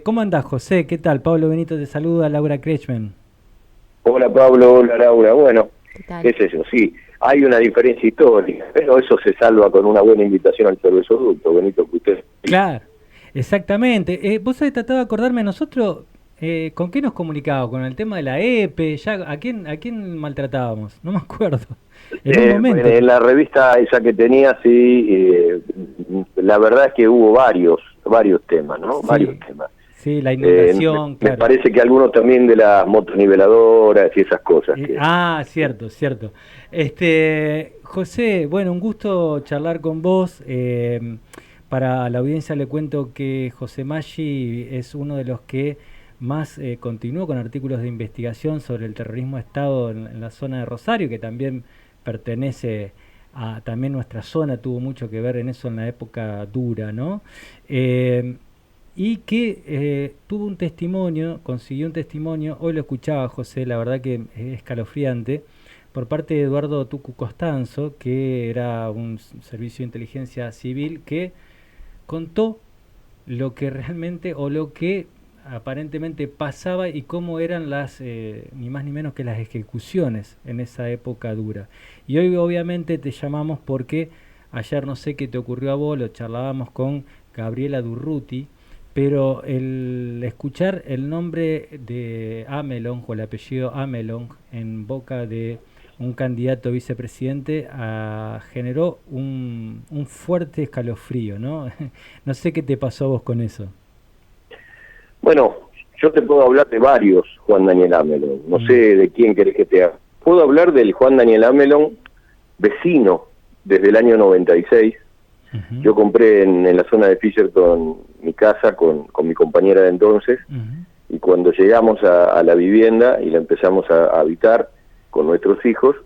¿Cómo andás, José? ¿Qué tal? Pablo Benito te saluda, Laura Kretschmann. Hola Pablo, hola Laura. Bueno, ¿Qué tal? qué sé yo, sí, hay una diferencia histórica, pero eso se salva con una buena invitación al cervezoducto, Benito, que usted... Claro, exactamente. Vos sabés, trataba de acordarme nosotros, ¿con qué nos comunicábamos? Con el tema de la EPE, ya, ¿a quién maltratábamos? No me acuerdo. En un momento. En la revista esa que tenía, sí, la verdad es que hubo varios temas, ¿no? Varios Sí, temas. sí, la Me, inundación, me claro. parece que algunos también de las motoniveladoras y esas cosas que... Cierto, cierto. José, bueno, un gusto charlar con vos. Para la audiencia le cuento que José Maggi es uno de los que más continuó con artículos de investigación sobre el terrorismo de Estado en la zona de Rosario, que también pertenece a también nuestra zona, tuvo mucho que ver en eso en la época dura, ¿no? Eh, y que tuvo un testimonio, consiguió un testimonio, hoy lo escuchaba José, la verdad que es escalofriante, por parte de Eduardo Tucu Costanzo, que era un servicio de inteligencia civil, que contó lo que realmente o lo que aparentemente pasaba y cómo eran las, ni más ni menos que las ejecuciones en esa época dura. Y hoy obviamente te llamamos porque ayer no sé qué te ocurrió a vos, lo charlábamos con Gabriela Durruti, pero el escuchar el nombre de Amelong o el apellido Amelong en boca de un candidato a vicepresidente generó un fuerte escalofrío, ¿no? No sé qué te pasó a vos con eso. Bueno, yo te puedo hablar de varios Juan Daniel Amelón, no sé Mm. de quién querés que te haga. Puedo hablar del Juan Daniel Amelón vecino desde el año 96. Ujú, Yo compré en la zona de Fisherton mi casa con mi compañera de entonces, ujú, y cuando llegamos a la vivienda y la empezamos a habitar con nuestros hijos,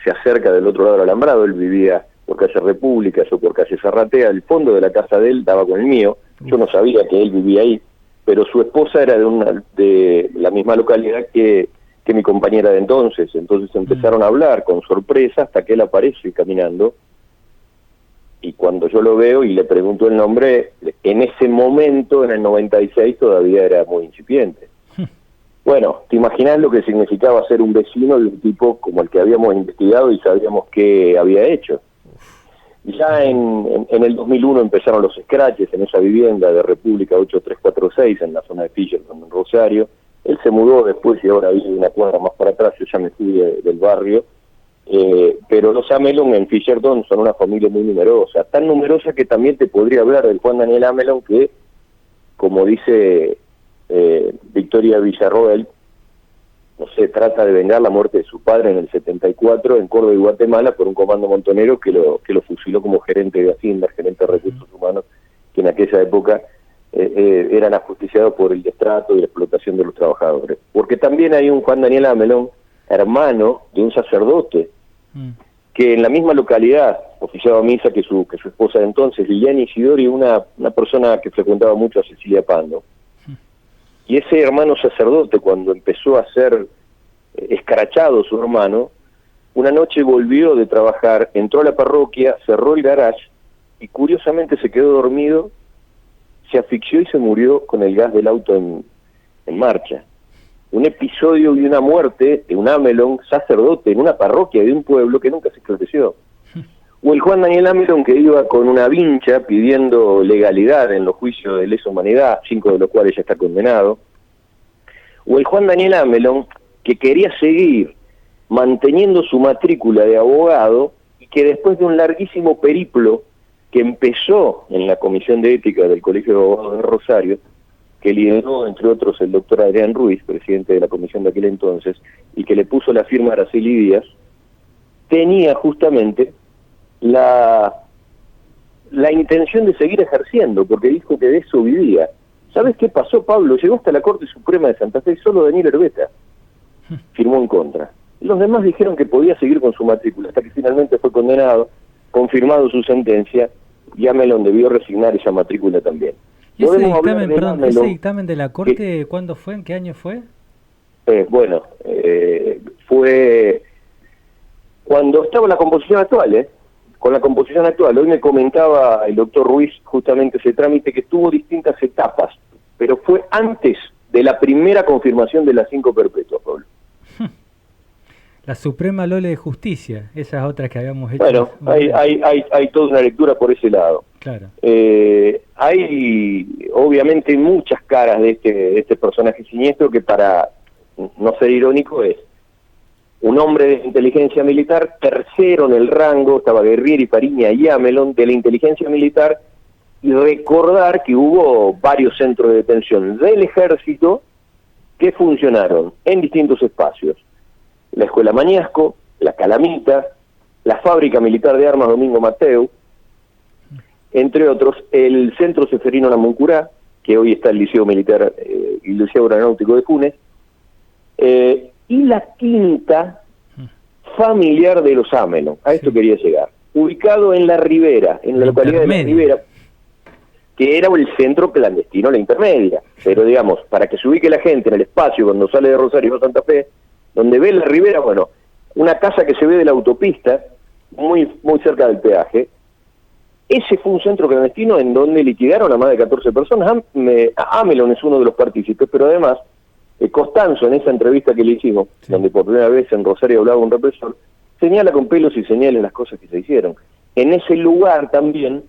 se acerca del otro lado del alambrado. Él vivía por calle República, yo por calle Zarratea. El fondo de la casa de él daba con el mío. Yo no uf, sabía que él vivía ahí, pero su esposa era de la misma localidad que mi compañera de entonces. Entonces mm, empezaron a hablar con sorpresa hasta que él aparece caminando, y cuando yo lo veo y le pregunto el nombre, en ese momento, en el 96, todavía era muy incipiente. Bueno, te imaginas lo que significaba ser un vecino de un tipo como el que habíamos investigado y sabíamos qué había hecho. Ya terrible. en el 2001 empezaron los scratches en esa vivienda de República 8346 en la zona de Fisherton, en Rosario. Él se mudó después y ahora vive una cuadra más para atrás. Yo ya me fui del barrio. Pero los Amelón en Fisherton son una familia muy numerosa, tan numerosa que también te podría hablar del Juan Daniel Amelón, que, como dice Victoria Villarroel, no sé, trata de vengar la muerte de su padre en el 74 en Córdoba y Guatemala por un comando montonero que lo fusiló como gerente de Hacienda, gerente de Ujú, recursos humanos, que en aquella época eran ajusticiados por el destrato y la explotación de los trabajadores. Porque también hay un Juan Daniel Amelón, hermano de un sacerdote, mm, que en la misma localidad oficiaba misa que su esposa de entonces, Liliana Isidori, una persona que frecuentaba mucho a Cecilia Pando. Y ese hermano sacerdote, cuando empezó a ser escrachado su hermano, una noche volvió de trabajar, entró a la parroquia, cerró el garage y curiosamente se quedó dormido, se asfixió y se murió con el gas del auto en marcha. Un episodio y una muerte de un Amelón sacerdote en una parroquia de un pueblo que nunca se esclareció. O el Juan Daniel Amelón, que iba con una vincha pidiendo legalidad en los juicios de lesa humanidad, 5 de los cuales ya está condenado. O el Juan Daniel Amelón, que quería seguir manteniendo su matrícula de abogado y que después de un larguísimo periplo que empezó en la Comisión de Ética del Colegio de Abogados de Rosario, que lideró, entre otros, el doctor Adrián Ruiz, presidente de la comisión de aquel entonces, y que le puso la firma a Araceli Díaz, tenía justamente la, la intención de seguir ejerciendo, porque dijo que de eso vivía. ¿Sabes qué pasó, Pablo? Llegó hasta la Corte Suprema de Santa Fe y solo Daniel Herbeta firmó en contra. Los demás dijeron que podía seguir con su matrícula, hasta que finalmente fue condenado, confirmado su sentencia, y Amelón debió resignar esa matrícula también. Y ese Podemos hablar dictamen, del perdón, ese Amelón, dictamen de la que, Corte, ¿cuándo fue? ¿En qué año fue? bueno, fue cuando estaba la composición actual, con la composición actual. Hoy me comentaba el doctor Ruiz justamente ese trámite, que tuvo distintas etapas. pero fue antes de la primera confirmación de las 5 perpetuas, Pablo. La Suprema Lole de Justicia, esa es otra que habíamos hecho. Bueno, hay toda una lectura por ese lado. Claro. Hay obviamente muchas caras de este personaje siniestro que, para no ser irónico, es un hombre de inteligencia militar, tercero en el rango, estaba Guerrieri, Fariña y Amelon, de la inteligencia militar, y recordar que hubo varios centros de detención del ejército que funcionaron en distintos espacios. La Escuela Mañasco, la Calamita, la Fábrica Militar de Armas Domingo Mateu, entre otros, el Centro Ceferino Namuncurá, que hoy está el Liceo Militar y el Liceo Aeronáutico de Funes, y la quinta familiar de los Amelon, a esto quería llegar, ubicado en La Ribera, en la localidad de La Ribera, que era el centro clandestino, la intermedia, pero digamos, para que se ubique la gente en el espacio cuando sale de Rosario a Santa Fe, donde ve La Ribera, bueno, una casa que se ve de la autopista, muy cerca del peaje. Ese fue un centro clandestino en donde liquidaron a más de 14 personas. Amelon es uno de los partícipes, pero además, Costanzo, en esa entrevista que le hicimos, donde por primera vez en Rosario hablaba un represor, señala con pelos y señales las cosas que se hicieron. En ese lugar también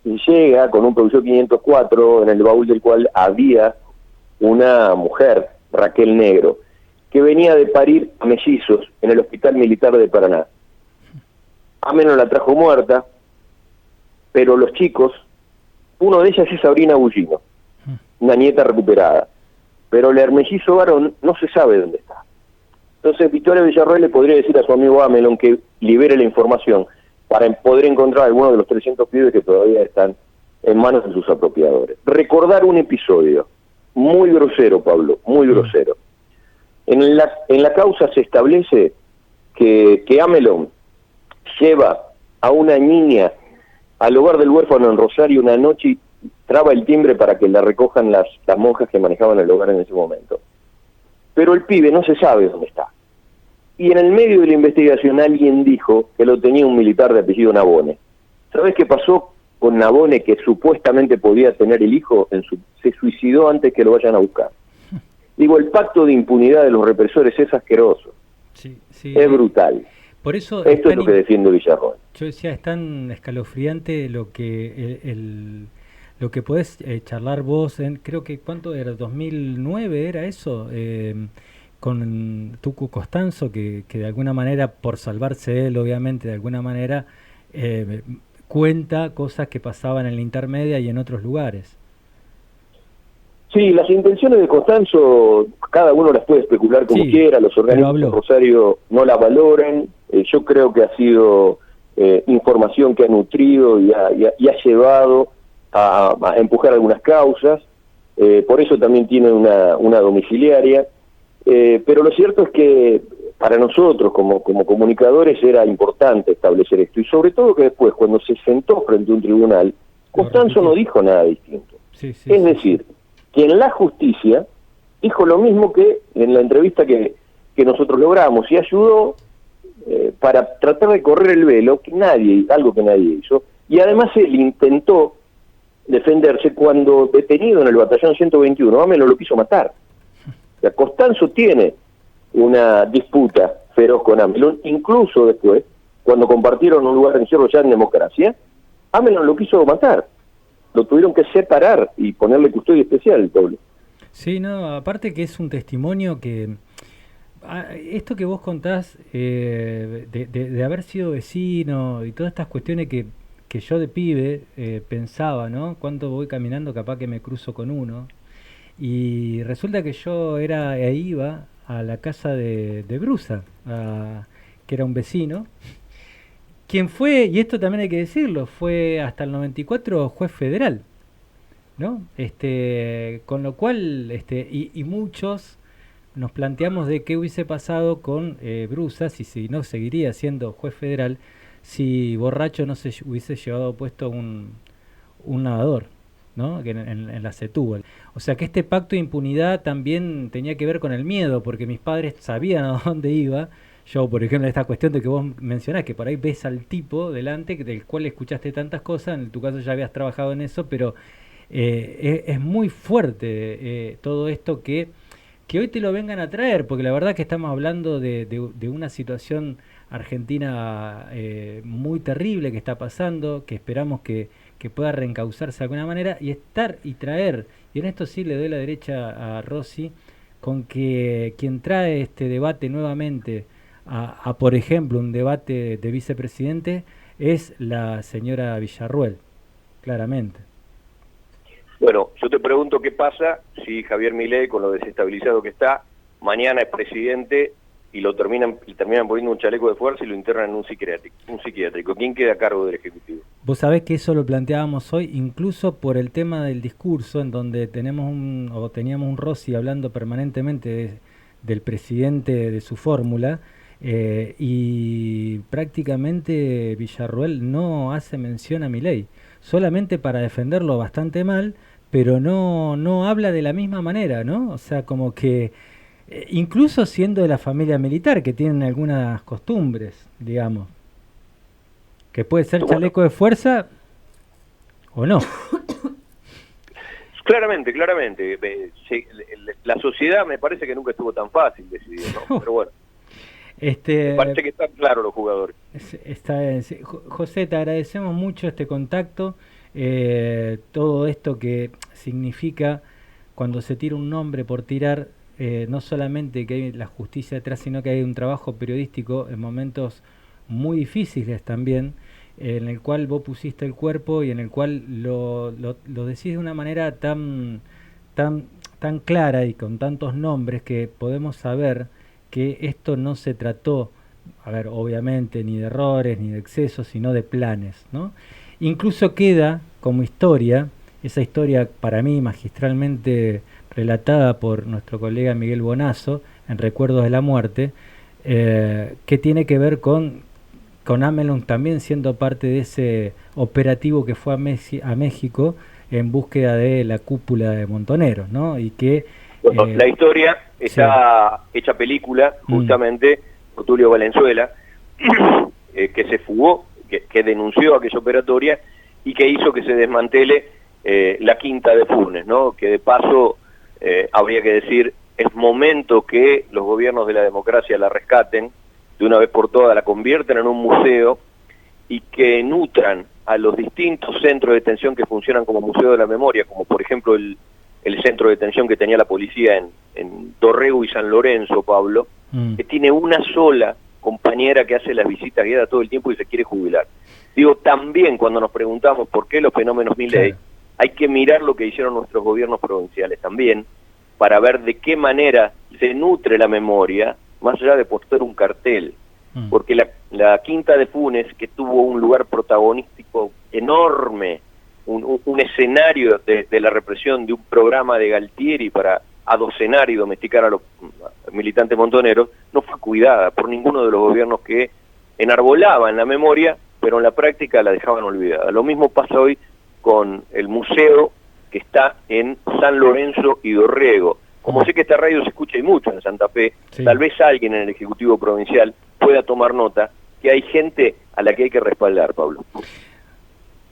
llega con un Peugeot 504, en el baúl del cual había una mujer, Raquel Negro, que venía de parir a mellizos en el Hospital Militar de Paraná. Amelon la trajo muerta, pero los chicos, uno de ellas es Sabrina Bullino, una nieta recuperada, pero el hermellizo varón no se sabe dónde está. Entonces Victoria Villarroel le podría decir a su amigo Amelon que libere la información para poder encontrar algunos de los 300 pibes que todavía están en manos de sus apropiadores. Recordar un episodio muy grosero, Pablo, muy grosero. En la causa se establece que Amelon lleva a una niña al hogar del huérfano en Rosario una noche y traba el timbre para que la recojan las monjas que manejaban el hogar en ese momento. Pero el pibe no se sabe dónde está. Y en el medio de la investigación alguien dijo que lo tenía un militar de apellido Nabone. ¿Sabes qué pasó con Nabone, que supuestamente podía tener el hijo? Se suicidó antes que lo vayan a buscar. Digo, el pacto de impunidad de los represores es asqueroso. Sí. Es brutal. Por eso esto es lo que defiende Villarroel. Yo decía, es tan escalofriante lo que lo que podés charlar vos en, creo que, ¿cuánto era? ¿2009 era eso? Con Tucu Costanzo, que de alguna manera, por salvarse él, obviamente, de alguna manera, cuenta cosas que pasaban en la intermedia y en otros lugares. Sí, las intenciones de Costanzo, cada uno las puede especular como quiera, los organismos de Rosario no la valoran. Yo creo que ha sido información que ha nutrido y ha llevado a empujar algunas causas, por eso también tiene una domiciliaria, pero lo cierto es que para nosotros como comunicadores era importante establecer esto, y sobre todo que después, cuando se sentó frente a un tribunal, Costanzo no dijo nada distinto. Es decir, que en la justicia dijo lo mismo que en la entrevista que nosotros logramos, y ayudó para tratar de correr el velo, algo que nadie hizo, y además él intentó defenderse cuando, detenido en el batallón 121, Amelon lo quiso matar. O sea, Costanzo tiene una disputa feroz con Amelon, incluso después, cuando compartieron un lugar en Cerro ya en Democracia, Amelon lo quiso matar. Lo tuvieron que separar y ponerle custodia especial al pueblo. Sí, no, aparte que es un testimonio que... esto que vos contás de haber sido vecino y todas estas cuestiones que yo de pibe pensaba, ¿no? Cuando voy caminando capaz que me cruzo con uno, y resulta que yo iba a la casa de Brusa, que era un vecino, quien fue, y esto también hay que decirlo, fue hasta el 94 juez federal, ¿no? Con lo cual, y muchos nos planteamos de qué hubiese pasado con Brusa, si no seguiría siendo juez federal, si Borracho no se hubiese llevado puesto un nadador, ¿no? En la Setúbal. O sea que este pacto de impunidad también tenía que ver con el miedo, porque mis padres sabían a dónde iba. Yo, por ejemplo, esta cuestión de que vos mencionás, que por ahí ves al tipo delante del cual escuchaste tantas cosas, en tu caso ya habías trabajado en eso, pero Es muy fuerte todo esto que hoy te lo vengan a traer, porque la verdad que estamos hablando de una situación argentina muy terrible que está pasando, que esperamos que pueda reencauzarse de alguna manera y traer, y en esto sí le doy la derecha a Rossi, con que quien trae este debate nuevamente por ejemplo, un debate de vicepresidente es la señora Villarruel, claramente. Bueno, yo te pregunto qué pasa si Javier Milei, con lo desestabilizado que está, mañana es presidente y terminan poniendo un chaleco de fuerza y lo internan en un psiquiátrico. ¿Quién queda a cargo del Ejecutivo? Vos sabés que eso lo planteábamos hoy, incluso por el tema del discurso, en donde teníamos un Rossi hablando permanentemente del presidente, de su fórmula, y prácticamente Villarruel no hace mención a Milei, solamente para defenderlo bastante mal, pero no habla de la misma manera, ¿no? O sea, como que incluso siendo de la familia militar, que tienen algunas costumbres, digamos, que puede ser Bueno, chaleco de fuerza o no. claramente. La sociedad me parece que nunca estuvo tan fácil decidir, ¿no? Pero bueno, me parece que están claros los jugadores. José, te agradecemos mucho este contacto, todo esto que significa cuando se tira un nombre por tirar, no solamente que hay la justicia detrás, sino que hay un trabajo periodístico en momentos muy difíciles también, en el cual vos pusiste el cuerpo y en el cual lo decís de una manera tan clara y con tantos nombres que podemos saber que esto no se trató, a ver, obviamente, ni de errores, ni de excesos, sino de planes, ¿no? Incluso queda como historia, esa historia para mí magistralmente relatada por nuestro colega Miguel Bonazo en Recuerdos de la Muerte, que tiene que ver con Amelung también siendo parte de ese operativo que fue a México en búsqueda de la cúpula de Montoneros, ¿no? Y que bueno, la historia está hecha película justamente por Tulio Valenzuela, que se fugó, que denunció aquella operatoria y que hizo que se desmantele la quinta de Funes, ¿no? Que de paso, habría que decir, es momento que los gobiernos de la democracia la rescaten, de una vez por todas la convierten en un museo y que nutran a los distintos centros de detención que funcionan como museo de la memoria, como por ejemplo el centro de detención que tenía la policía en Dorrego y San Lorenzo, Pablo, que tiene una sola compañera que hace las visitas guiadas todo el tiempo y se quiere jubilar. Digo, también cuando nos preguntamos por qué los fenómenos Milei, hay que mirar lo que hicieron nuestros gobiernos provinciales también, para ver de qué manera se nutre la memoria, más allá de poster un cartel. Porque la quinta de Funes, que tuvo un lugar protagonístico enorme, un escenario de la represión de un programa de Galtieri para adocenar y domesticar a los militantes montoneros, no fue cuidada por ninguno de los gobiernos que enarbolaban la memoria, pero en la práctica la dejaban olvidada. Lo mismo pasa hoy con el museo que está en San Lorenzo y Dorrego. Como sé que esta radio se escucha y mucho en Santa Fe, tal vez alguien en el Ejecutivo Provincial pueda tomar nota que hay gente a la que hay que respaldar, Pablo.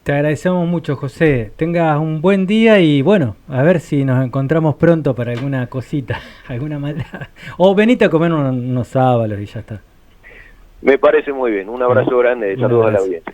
Te agradecemos mucho, José. Tengas un buen día y bueno, a ver si nos encontramos pronto para alguna cosita, alguna maldad. O venite a comer unos sábalos y ya está. Me parece muy bien. Un abrazo grande. Saludos a la audiencia.